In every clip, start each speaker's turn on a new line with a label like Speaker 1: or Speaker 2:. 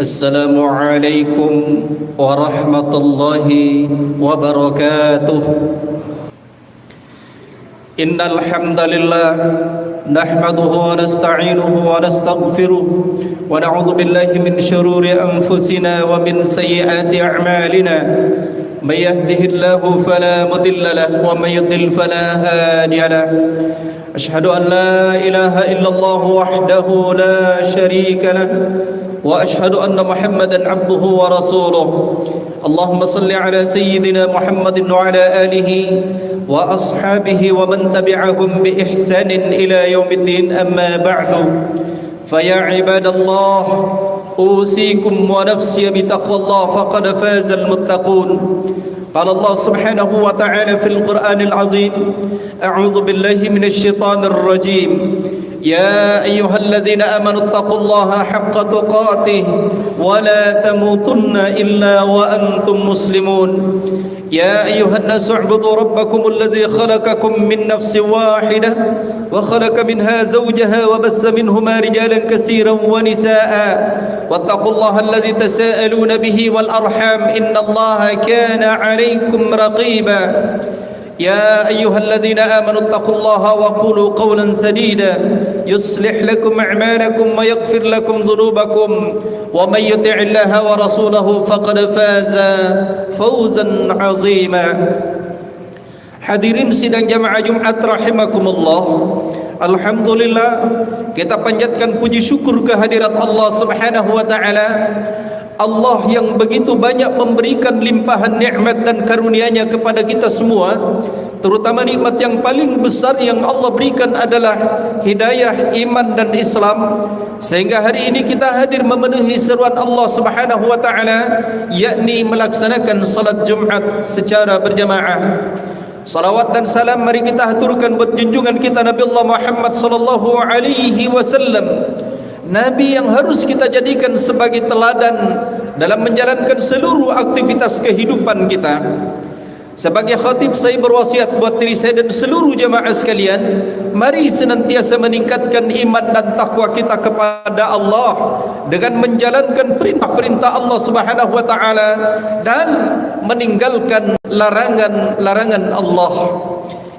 Speaker 1: السلام عليكم ورحمة الله وبركاته. إن الحمد لله نحمده ونستعينه ونستغفره ونعوذ بالله من شرور أنفسنا ومن سيئات أعمالنا. من يهده الله فلا مضل له ومن يضلل فلا هادي له. أشهد أن لا إله إلا الله وحده لا شريك له وأشهد أن محمدا عبده ورسوله. اللهم صل على سيدنا محمد وعلى آله وأصحابه ومن تبعهم بإحسان إلى يوم الدين. أما بعد، فيا عباد الله، أوصيكم ونفسي بتقوى الله فقد فاز المتقون. قال الله سبحانه وتعالى في القرآن العظيم: أعوذ بالله من الشيطان الرجيم. يا أيها الذين آمنوا اتقوا الله حق تقاته ولا تموتن إلا وأنتم مسلمون. يا أيها الناس اعبدوا ربكم الذي خلقكم من نفس واحدة وخلق منها زوجها وبث منهما رجالا كثيرا ونساء واتقوا الله الذي تساءلون به والأرحام إن الله كان عليكم رقيبا. يا أيها الذين آمنوا اتقوا الله وقولوا قولا سديدا يصلح لكم أعمالكم ويغفر لكم ذنوبكم ومن يطع الله ورسوله فقد فاز فوزا عظيما. Hadirin sidang jamaah Jumat rahimakumullah. Alhamdulillah, kita panjatkan puji syukur kehadirat Allah Subhanahu wa taala. Allah yang begitu banyak memberikan limpahan nikmat dan karunia-Nya kepada kita semua. Terutama nikmat yang paling besar yang Allah berikan adalah hidayah iman dan Islam, sehingga hari ini kita hadir memenuhi seruan Allah Subhanahu wa taala, yakni melaksanakan salat Jumat secara berjamaah. Salawat dan salam mari kita haturkan buat junjungan kita Nabi Allah Muhammad sallallahu alaihi wasallam, Nabi yang harus kita jadikan sebagai teladan dalam menjalankan seluruh aktivitas kehidupan kita. Sebagai khatib, saya berwasiat buat diri saya dan seluruh jamaah sekalian, mari senantiasa meningkatkan iman dan takwa kita kepada Allah dengan menjalankan perintah-perintah Allah Subhanahu wa taala dan meninggalkan larangan-larangan Allah.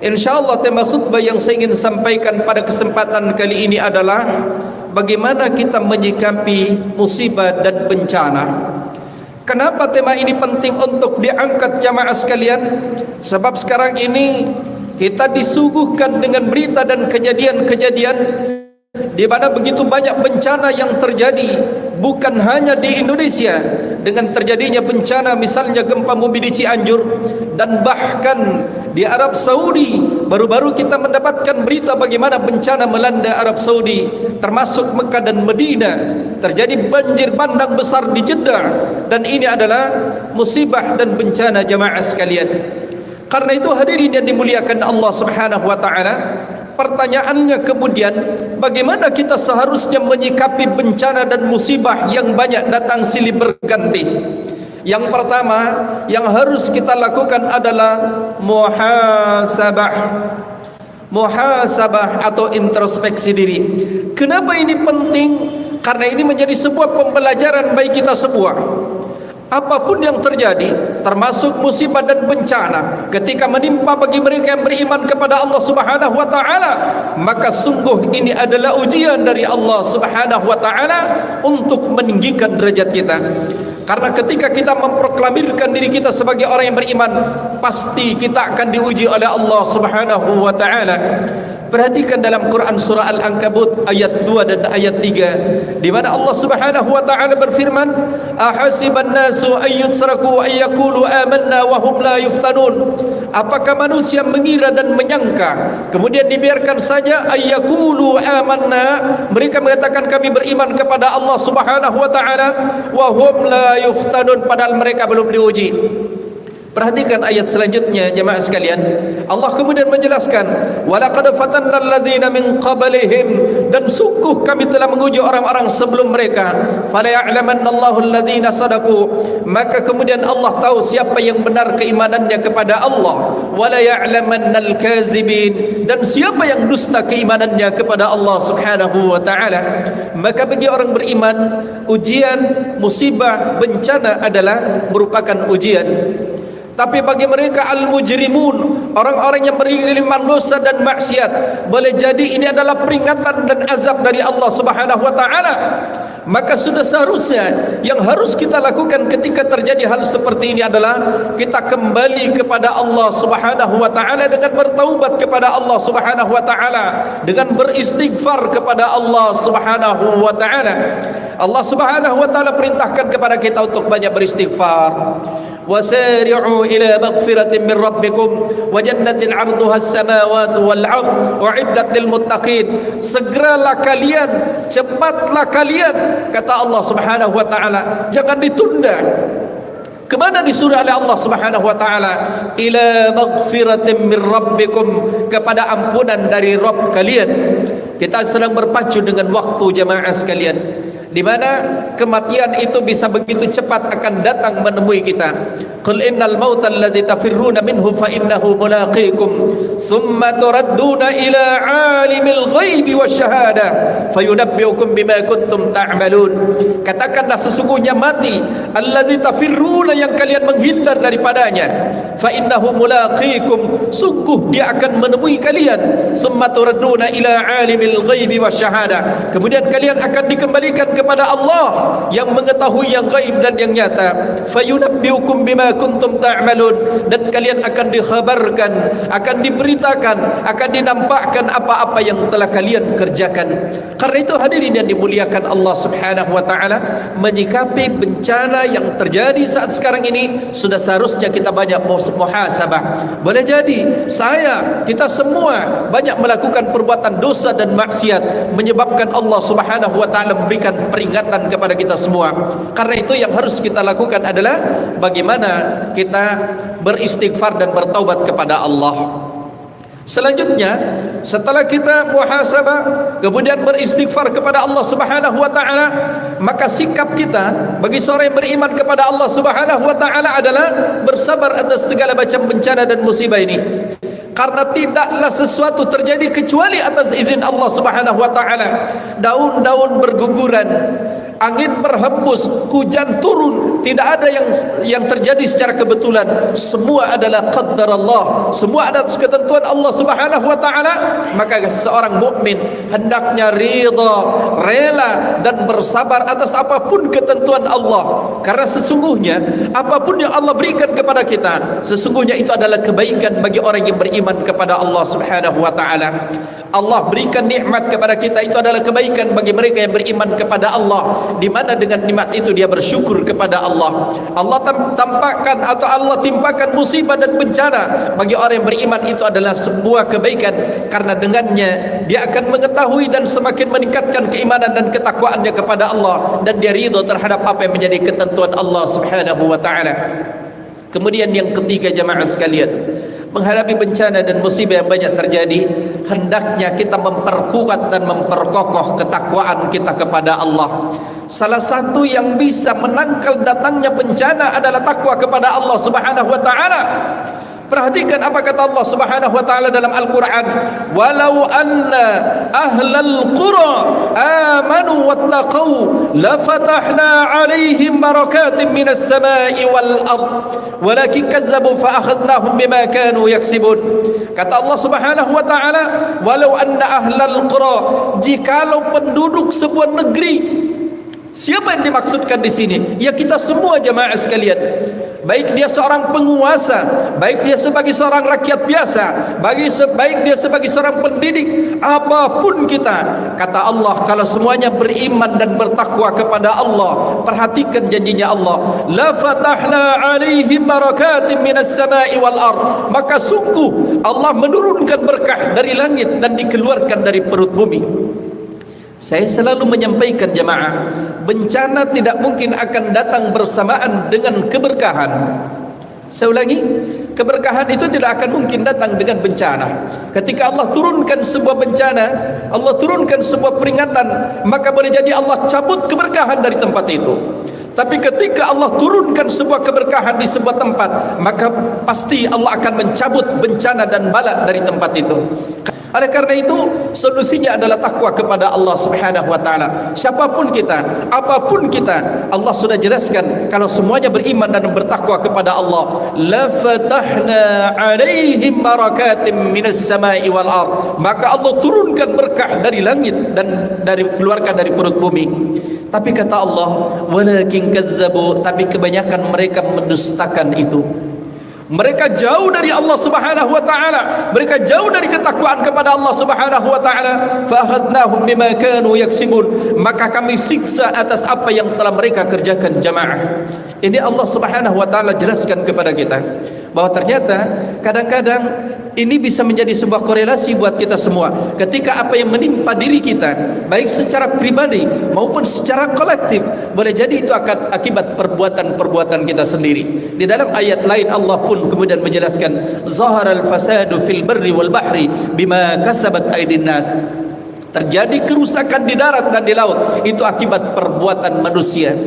Speaker 1: InsyaAllah tema khutbah yang saya ingin sampaikan pada kesempatan kali ini adalah bagaimana kita menyikapi musibah dan bencana. Kenapa tema ini penting untuk diangkat jamaah sekalian? Sebab sekarang ini kita disuguhkan dengan berita dan kejadian-kejadian di mana begitu banyak bencana yang terjadi, bukan hanya di Indonesia dengan terjadinya bencana misalnya gempa bumi di Cianjur, dan bahkan di Arab Saudi baru-baru kita mendapatkan berita bagaimana bencana melanda Arab Saudi, termasuk Mekah dan Madinah. Terjadi banjir bandang besar di Jeddah, dan ini adalah musibah dan bencana jamaah sekalian. Karena itu hadirin yang dimuliakan Allah Subhanahu wa taala, pertanyaannya kemudian, bagaimana kita seharusnya menyikapi bencana dan musibah yang banyak datang silih berganti? Yang pertama yang harus kita lakukan adalah muhasabah atau introspeksi diri. Kenapa ini penting? Karena ini menjadi sebuah pembelajaran bagi kita semua. Apapun yang terjadi, termasuk musibah dan bencana, ketika menimpa bagi mereka yang beriman kepada Allah Subhanahu wa taala, maka sungguh ini adalah ujian dari Allah Subhanahu wa taala untuk meninggikan derajat kita. Karena ketika kita memproklamirkan diri kita sebagai orang yang beriman, pasti kita akan diuji oleh Allah Subhanahu wa taala. Perhatikan dalam Quran surah Al-Ankabut ayat 2 dan ayat 3, di mana Allah Subhanahu wa taala berfirman, ahasiban nasu ayyutsraku ayyaqulu amanna wa hum la yuftanun. Apakah manusia mengira dan menyangka kemudian dibiarkan saja ayyaqulu amanna, mereka mengatakan kami beriman kepada Allah Subhanahu wa taala, wa hum la yuftanun, padahal mereka belum diuji. Perhatikan ayat selanjutnya jemaah sekalian. Allah kemudian menjelaskan, walaqad fatanna alladzina min qablihim, dan sungguh kami telah menguji orang-orang sebelum mereka. Fala ya'lamanna Allahu alladhina sadaqu, maka kemudian Allah tahu siapa yang benar keimanannya kepada Allah. Wala ya'lamanna al-kazibin, dan siapa yang dusta keimanannya kepada Allah Subhanahu wa taala. Maka bagi orang beriman, ujian, musibah, bencana adalah merupakan ujian. Tapi bagi mereka al-mujrimun, orang-orang yang beriman dosa dan maksiat, boleh jadi ini adalah peringatan dan azab dari Allah Subhanahu wa taala. Maka sudah seharusnya yang harus kita lakukan ketika terjadi hal seperti ini adalah kita kembali kepada Allah Subhanahu wa taala dengan bertaubat kepada Allah Subhanahu wa taala, dengan beristighfar kepada Allah Subhanahu wa taala. Allah Subhanahu wa taala perintahkan kepada kita untuk banyak beristighfar. وسارعوا إلى مغفرة من ربكم وجنة عرضها السماوات والأرض وعدت للمتقين. Segeralah kalian, cepatlah kalian, kata Allah Subhanahu wa taala, jangan ditunda. Kemana disuruh oleh Allah Subhanahu wa taala? Ila maghfiratin min rabbikum, kepada ampunan dari Rabb kalian. Kita sedang berpacu dengan waktu jamaah sekalian, di mana kematian itu bisa begitu cepat akan datang menemui kita. Qul innal mauta alladzi tafirruna minhu fa innahu mulaqikum thumma turadduna ila alimil ghaibi wasyahadah fayunabbiukum bima kuntum ta'malun. Katakanlah sesungguhnya mati alladzi tafirruna, yang kalian menghindar daripadanya, fa innahu mulaqikum, sungguh dia akan menemui kalian. Thumma turadduna ila alimil ghaibi wasyahadah, kemudian kalian akan dikembalikan kepada Allah yang mengetahui yang gaib dan yang nyata. Fayunabbiukum bima kuntum ta'malun, dan kalian akan dikhabarkan, akan diberitakan, akan dinampakkan apa-apa yang telah kalian kerjakan. Karena itu hadirin yang dimuliakan Allah Subhanahu wa taala, menyikapi bencana yang terjadi saat sekarang ini sudah seharusnya kita banyak muhasabah. Boleh jadi kita semua banyak melakukan perbuatan dosa dan maksiat, menyebabkan Allah Subhanahu wa taala memberikan peringatan kepada kita semua. Karena itu yang harus kita lakukan adalah bagaimana kita beristighfar dan bertaubat kepada Allah. Selanjutnya, setelah kita muhasabah kemudian beristighfar kepada Allah Subhanahu wa taala, maka sikap kita bagi seorang yang beriman kepada Allah Subhanahu wa taala adalah bersabar atas segala macam bencana dan musibah ini. Karena tidaklah sesuatu terjadi kecuali atas izin Allah Subhanahu wa taala. Daun-daun berguguran, angin berhembus, hujan turun, tidak ada yang terjadi secara kebetulan. Semua adalah qadar Allah, semua atas ketentuan Allah Subhanahu wa taala. Maka seorang mukmin hendaknya ridha, rela dan bersabar atas apapun ketentuan Allah. Karena sesungguhnya apapun yang Allah berikan kepada kita, sesungguhnya itu adalah kebaikan bagi orang yang beriman kepada Allah Subhanahu wa taala. Allah berikan nikmat kepada kita, itu adalah kebaikan bagi mereka yang beriman kepada Allah, di mana dengan nikmat itu dia bersyukur kepada Allah. Allah tampakkan atau Allah timpakan musibah dan bencana bagi orang yang beriman, itu adalah sebuah kebaikan, karena dengannya dia akan mengetahui dan semakin meningkatkan keimanan dan ketakwaannya kepada Allah, dan dia ridha terhadap apa yang menjadi ketentuan Allah Subhanahu wa taala. Kemudian yang ketiga jamaah sekalian, menghadapi bencana dan musibah yang banyak terjadi, hendaknya kita memperkuat dan memperkokoh ketakwaan kita kepada Allah. Salah satu yang bisa menangkal datangnya bencana adalah takwa kepada Allah Subhanahu wa taala. Perhatikan apa kata Allah Subhanahu wa taala dalam Al-Qur'an, "Walau anna ahlal qura amanu wattaqau lafatahna 'alaihim barakatin minas sama'i wal ard walakin kadzabu fa akhadnahum bima kanu yaksibun." Kata Allah Subhanahu wa taala, walau anna ahlal qura, jikalau penduduk sebuah negeri. Siapa yang dimaksudkan di sini? Ya kita semua jamaah sekalian. Baik dia seorang penguasa, baik dia sebagai seorang rakyat biasa, baik dia sebagai seorang pendidik, apapun kita, kata Allah, kalau semuanya beriman dan bertakwa kepada Allah, perhatikan janjinya Allah, la fatahna 'alaihim barakatin minas sama'i wal ard, maka sungguh Allah menurunkan berkah dari langit dan dikeluarkan dari perut bumi. Saya selalu menyampaikan jamaah, bencana tidak mungkin akan datang bersamaan dengan keberkahan. Saya ulangi, Keberkahan itu tidak akan mungkin datang dengan bencana. Ketika Allah turunkan sebuah bencana, Allah turunkan sebuah peringatan, maka boleh jadi Allah cabut keberkahan dari tempat itu. Tapi ketika Allah turunkan sebuah keberkahan di sebuah tempat, maka pasti Allah akan mencabut bencana dan bala dari tempat itu. Oleh karena itu, solusinya adalah takwa kepada Allah Subhanahu wa taala. Siapapun kita, apapun kita, Allah sudah jelaskan kalau semuanya beriman dan bertakwa kepada Allah, la fatahna 'alaihim barakatim minas sama'i wal ard. Maka Allah turunkan berkah dari langit dan keluarkan dari perut bumi. Tapi kata Allah, walakin kazzabu, tapi kebanyakan mereka mendustakan itu. Mereka jauh dari Allah Subhanahu wa taala, mereka jauh dari ketakwaan kepada Allah Subhanahu wa taala. Fa akhadnahum bima kanu yaksibun, maka kami siksa atas apa yang telah mereka kerjakan. Jamaah, ini Allah Subhanahu wa taala jelaskan kepada kita bahwa ternyata kadang-kadang ini bisa menjadi sebuah korelasi buat kita semua. Ketika apa yang menimpa diri kita, baik secara pribadi maupun secara kolektif, boleh jadi itu akan akibat perbuatan-perbuatan kita sendiri. Di dalam ayat lain Allah pun kemudian menjelaskan, zaharal fasadu fil barri wal bahri bima kasabat aydin nas. Terjadi kerusakan di darat dan di laut, itu akibat perbuatan manusia.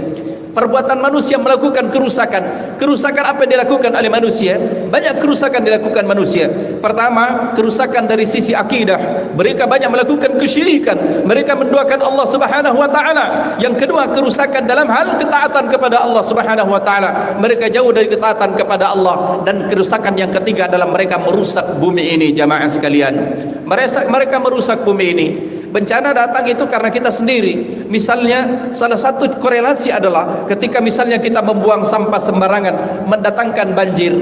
Speaker 1: Perbuatan manusia melakukan kerusakan. Kerusakan apa yang dilakukan oleh manusia? Banyak kerusakan dilakukan manusia. Pertama, kerusakan dari sisi akidah. Mereka banyak melakukan kesyirikan. Mereka menduakan Allah Subhanahu wa taala. Yang kedua, kerusakan dalam hal ketaatan kepada Allah Subhanahu wa taala. Mereka jauh dari ketaatan kepada Allah. Dan kerusakan yang ketiga adalah mereka merusak bumi ini, jamaah sekalian. Mereka merusak bumi ini. Bencana datang itu karena kita sendiri. Misalnya salah satu korelasi adalah ketika misalnya kita membuang sampah sembarangan, mendatangkan banjir.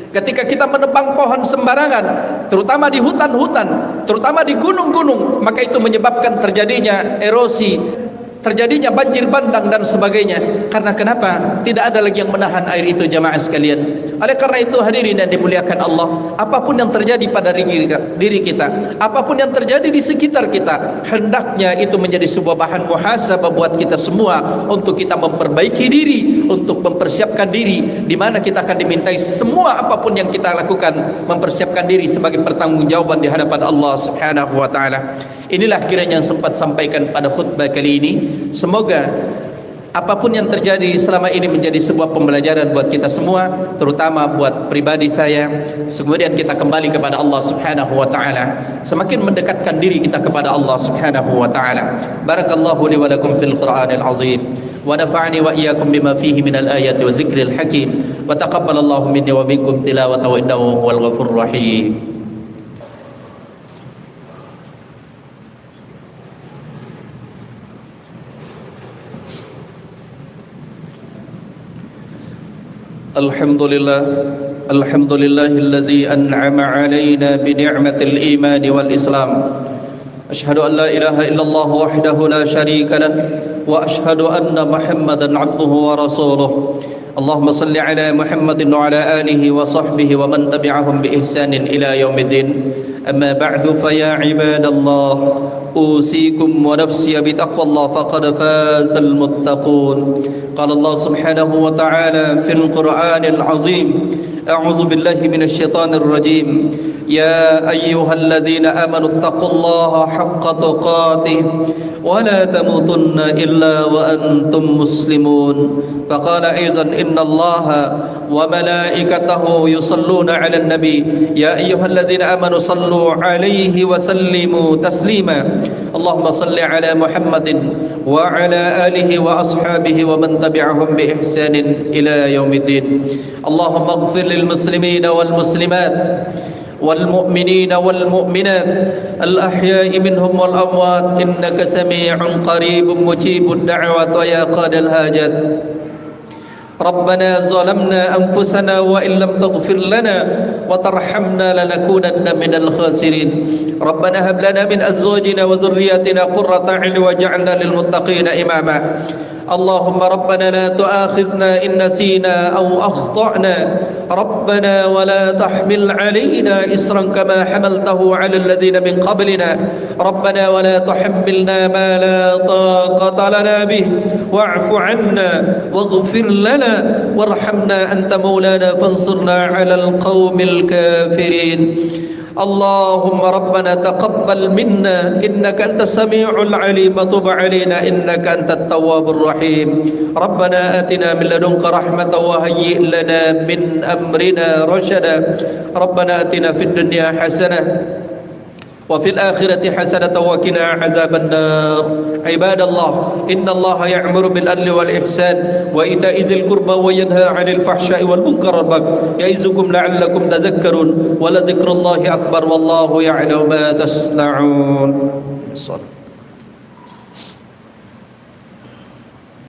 Speaker 1: Ketika kita menebang pohon sembarangan, terutama di hutan-hutan, terutama di gunung-gunung, maka itu menyebabkan terjadinya erosi, terjadinya banjir bandang dan sebagainya. Karena kenapa? Tidak ada lagi yang menahan air itu, jamaah sekalian. Oleh karena itu hadirin yang dimuliakan Allah, apapun yang terjadi pada diri kita, apapun yang terjadi di sekitar kita, hendaknya itu menjadi sebuah bahan muhasabah buat kita semua untuk kita memperbaiki diri, untuk mempersiapkan diri, di mana kita akan dimintai semua apapun yang kita lakukan, mempersiapkan diri sebagai pertanggungjawaban di hadapan Allah Subhanahu wa taala. Inilah kiranya yang sempat sampaikan pada khutbah kali ini. Semoga apapun yang terjadi selama ini menjadi sebuah pembelajaran buat kita semua, terutama buat pribadi saya. Kemudian kita kembali kepada Allah Subhanahu wa taala, semakin mendekatkan diri kita kepada Allah Subhanahu wa taala. Barakallahu li wa lakum fil Qur'anil azim, wa nafa'ani wa iyyakum bima fihi minal ayati wa zikril hakim, wa taqabbalallahu minni wa minkum tilawatahu innahu huwal ghafurur rahim. الحمد لله الذي أنعم علينا بنعمة الإيمان والإسلام. أشهد أن لا إله إلا الله وحده لا شريك له، وأشهد أن محمدا عبده ورسوله. اللهم صل على محمد وعلى آله وصحبه ومن تبعهم بإحسان إلى يوم الدين. أما بعد، فيا عباد الله، أوصيكم ونفسي بتقوى الله، فقد فاز المتقون. قال الله سبحانه وتعالى في القرآن العظيم: أعوذ بالله من الشيطان الرجيم. يا أيها الذين آمنوا اتقوا الله حق تقاته ولا تموتن إلا وأنتم مسلمون. فقال أيضا: إن الله وملائكته يصلون على النبي يا أيها الذين آمنوا صلوا عليه وسلموا تسليما. اللهم صل على محمد وعلى آله وأصحابه ومن تبعهم بإحسان إلى يوم الدين. اللهم اغفر للمسلمين والمسلمات والمؤمنين والمؤمنات الأحياء منهم والأموات، إنك سميع قريب مجيب الدعوات ويا قاضي الحاجات. ربنا ظلمنا أنفسنا وإن لم تغفر لنا وترحمنا لنكونن من الخاسرين. ربنا هب لنا من أزواجنا وذرياتنا قرة أعين واجعلنا للمتقين إماما. اللهم ربنا لا تؤاخذنا إن نسينا أو أخطأنا ربنا ولا تحمل علينا إصرا كما حملته على الذين من قبلنا ربنا ولا تحملنا ما لا طاقة لنا به واعف عنا واغفر لنا وارحمنا أنت مولانا فانصرنا على القوم الكافرين اللهم ربنا تقبل منا إنك أنت السميع العليم وتب علينا إنك أنت التواب الرحيم ربنا آتنا من لدنك رحمة وهيئ لنا من أمرنا رشدا ربنا آتنا في الدنيا حسنة وفي الآخرة حسنة وقنا عذاب النار عباد الله إن الله يأمر بالعدل والإحسان وإيتاء ذي القربى وينهى عن الفحشاء والمنكر والبغي يعظكم لعلكم تذكرون ولذكر الله أكبر والله يعلم ما تصنعون.